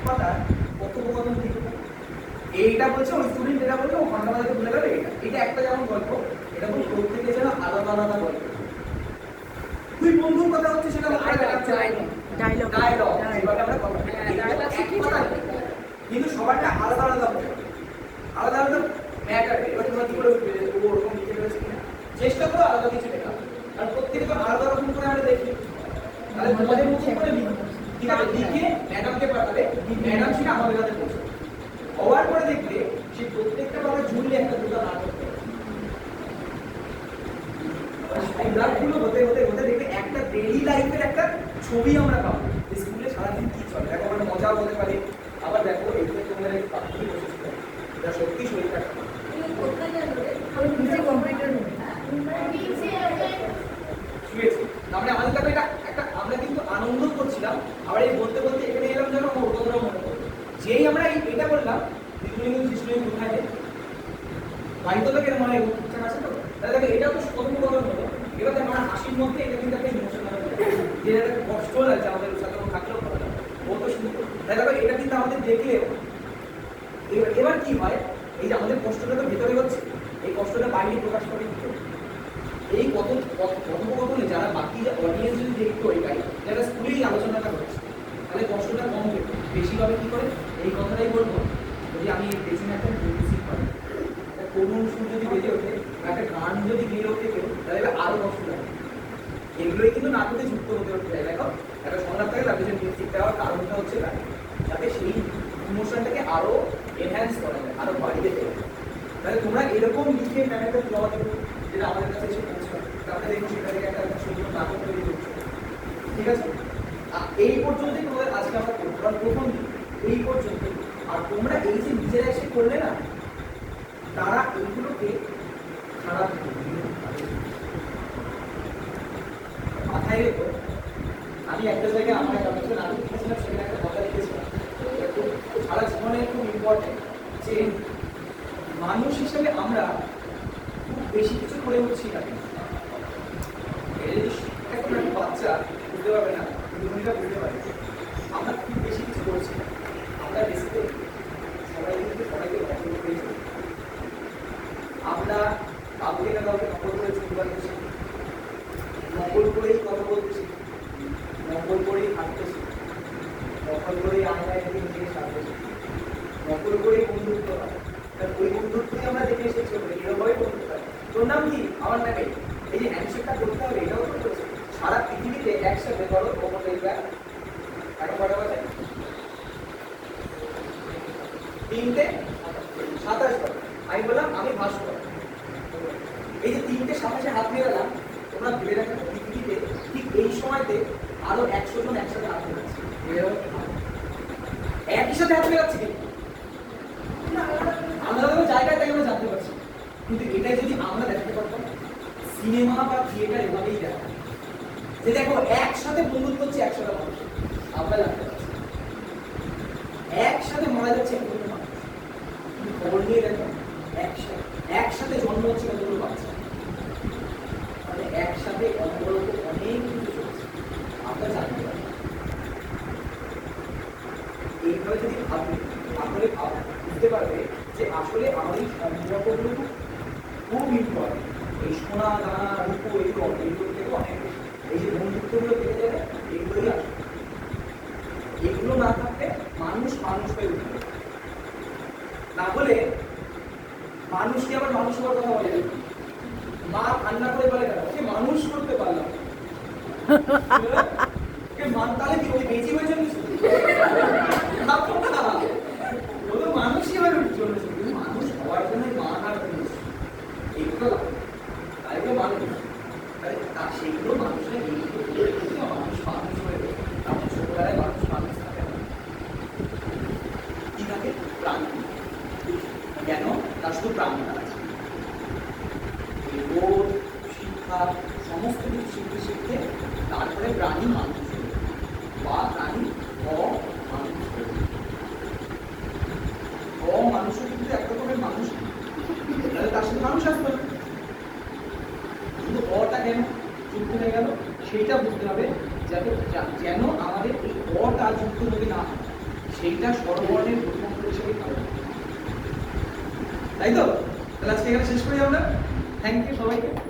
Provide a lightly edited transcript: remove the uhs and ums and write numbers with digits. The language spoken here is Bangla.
কথার কথোপকথন ঠিক হবে। এইটা বলছে ওই স্টুডেন্ট, এটা বলছে ও ঘন্টা বাজাতে ভুলে গেল। এটা একটা যেমন গল্প, এটা বলছে প্রত্যেকে যেন আলাদা আলাদা গল্প। দুই বন্ধুর কথা হচ্ছে সেটা ডায়লগ, যেভাবে আমরা কথা কিন্তু সবারটা আলাদা আলাদা হবে, আলাদা আলাদা ম্যাটার। এবার তোমরা কি করে বুঝবে ও ওরকম লিখে ফেলেছে কিনা? চেষ্টা করো আলাদা কিছু লেখা, কারণ প্রত্যেকে তো আলাদা রকম করে আমরা দেখি। তাহলে তোমাদের মতো করে লিখে ম্যাডামকে পাঠাবে, ম্যাডাম সেটা আমাদের কাছে পৌঁছে হওয়ার পরে দেখবে সে প্রত্যেকটা কথা ঝুললে একটা দুটো নাটক গুলো হতে হতে হতে দেখবে একটা ডেইলি লাইফের একটা ছবি আমরা পাবো। স্কুলে সারাদিন কি চলে, দেখো আমরা মজাও হতে পারে। আবার দেখো এইগুলো তোমাদের পাখি বসেছিল, এটা সত্যি শরীরটা শুয়েছি। আমরা আমাদের কাছে এটা একটা আমরা কিন্তু আনন্দ করছিলাম। আবার এই বলতে বলতে এখানে এলাম যেন আমার ওটাও মনে করবো। যেই আমরা এটা বললাম দ্বিগুণিগুণ কৃষ্ণই কোথায় যায় বাড়িতে তো কেন মানে ইচ্ছা আছে তো, তাহলে দেখো এটাও তো কথোপকথন হলো। এবার দেখো আমরা হাসির মধ্যে এটা কিন্তু একটা ইমোশনাল যে একটা কষ্ট লাগছে আমাদের সাথে থাকলেও ভালো লাগে, ও তো সুন্দর। দেখো এটা কিন্তু আমাদের দেখলে এবার কি হয়, এই যে আমাদের কষ্টটা তো ভেতরে হচ্ছে, এই কষ্টটা বাইরে প্রকাশ করে দিতে এই কথোপকথনে যারা বাকি যে অডিয়েন্স যদি দেখতো এই গাড়ি যারা স্কুলেই আলোচনাটা হচ্ছে, তাহলে কষ্টটা কম হবে। বেশিভাবে কি করে এই কথাটাই বলবো, যদি আমি পেছনে একটা মিউজিক পাই, একটা করুণ সুর যদি বেজে ওঠে, একটা গান যদি গেয়ে ওঠে কেউ, তাহলে আরো কষ্ট লাগে। এগুলোই কিন্তু নাটকে যুক্ত হতে হতে যায়। দেখো একটা সংলাপ থাকে, তার পিছনে মিউজিক দেওয়ার কারণটা হচ্ছে গান, যাতে সেই ইমোশনটাকে আরো এনহ্যান্স করা যায়, আরো বাড়িয়ে দেওয়া যায়। তাহলে তোমরা এরকম লিখে ম্যানেজার দেওয়া দেবো যেটা আমাদের কাছে এসে পৌঁছায়, তাহলে দেখো সেটা থেকে একটা সুন্দর নাটক তৈরি করছে। ঠিক আছে, এই পর্যন্তই তোমাদের আজকে আমরা করলাম প্রথম দিন, এই পর্যন্ত। আর তোমরা এই যে নিজেরা এসে করলে না, তারা এইগুলোকে খারাপ মাথায় রেখো। আমি একটা জায়গায় আমার নাটক লিখেছিলাম, সেখানে একটা কথা লিখেছিলাম সারা জীবনে খুব ইম্পর্টেন্ট, যে মানুষ হিসেবে আমরা খুব বেশি কিছু করে উঠছি না। একটা বাচ্চা বুঝতে পারবে না, দুনিয়াটা বুঝতে পারে আমরা খুব বেশি কিছু করছি না। আমরা বেশিতে সবাইকে নকল করেছি, আমরা কাউকে না কাউকে নকল করে চিন্তা করছি, নকল করেই কথা বলতেছি, নকল করেই হাঁটতেছি, নকল করেই আয়নায় নিজেকে সাজতেছি, নকল করেই বন্ধুত্ব হয়। ওই বন্ধুত্বই আমরা দেখে এসেছি, এরকমই বন্ধুত্ব হয়। তোর নাম কি? আমার নামে। এই যে হ্যান্ডশেকটা করতে হবে, এটাও তো করছে। সারা পৃথিবীতে একসাথে করো কখন দেখবে এখন কটা বাজে 3:27 আমি বললাম আমি ভাস্কর। এই যে 3:27 হাত মেলালাম, তোমরা ভেবে রাখো পৃথিবীতে ঠিক এই সময়তে আরো 100 জন একসাথে হাত মেলাচ্ছে। একই সাথে হাত মেলাচ্ছে আলাদা আলাদা জায়গায়, তাই আমরা জানতে পারছি। কিন্তু এটাই যদি আমরা দেখাতে পারতাম, সিনেমা বা থিয়েটার এভাবেই দেখা যে দেখো একসাথে বন্ধুত্ব হচ্ছে 100টা মানুষ, আমরা জানতে পারছি একসাথে মারা যাচ্ছে কতগুলো মানুষ। কিন্তু খবর নিয়ে দেখো একসাথে জন্ম হচ্ছে কতগুলো বাচ্চা, মানে একসাথে অনবরত অনেক কিছু চলছে, আমরা জানতে পারি। এইভাবে যদি ভাবি তাহলে বুঝতে পারবে যে আসলে আমাদের এই সম্পর্কগুলো খুব ইম্পর্টেন্ট। এই সোনা দানা রূপো এগুলো থেকে অনেক বেশি। এই যে বন্ধুত্বগুলো পেতে যাবে, এগুলোই আসবে। এগুলো না থাকলে মানুষ হয়ে উঠবে না। হলে মানুষ কি আবার মানুষ হওয়ার কথা বলে, মা কান্না করে বলে কেন মানুষ করতে পারলাম তাহলে কি ওই বেঁচে হয়ে যাবে মানুষই হয়ে চলেছে। মানুষ হওয়ার জন্য মান আর এইগুলো তাইগুলো মানুষ, সেগুলো মানুষের মানুষ হয়ে তখন ছোটবেলায় মানুষ থাকে না, কি থাকে প্রাণ। কেন? তার শুধু প্রাণটা আছে। বোধ শিক্ষা সমস্ত কিছু শিখতে শিখতে তারপরে প্রাণী মানুষ বা প্রাণী মানুষও কিন্তু এক রকমের মানুষ, তাহলে তার সাথে মানুষ আসবে না। কিন্তু অটা কেন যুক্ত হয়ে গেল সেইটা বুঝতে হবে, যাতে যেন আমাদের এই অটা যুক্ত যদি না হয়, সেই সেইটা স্বরবর্ণের প্রথম অক্ষর হিসেবে পালন করি। তাই তো? তাহলে আজকে এখানে শেষ করি আমরা। থ্যাংক ইউ সবাইকে।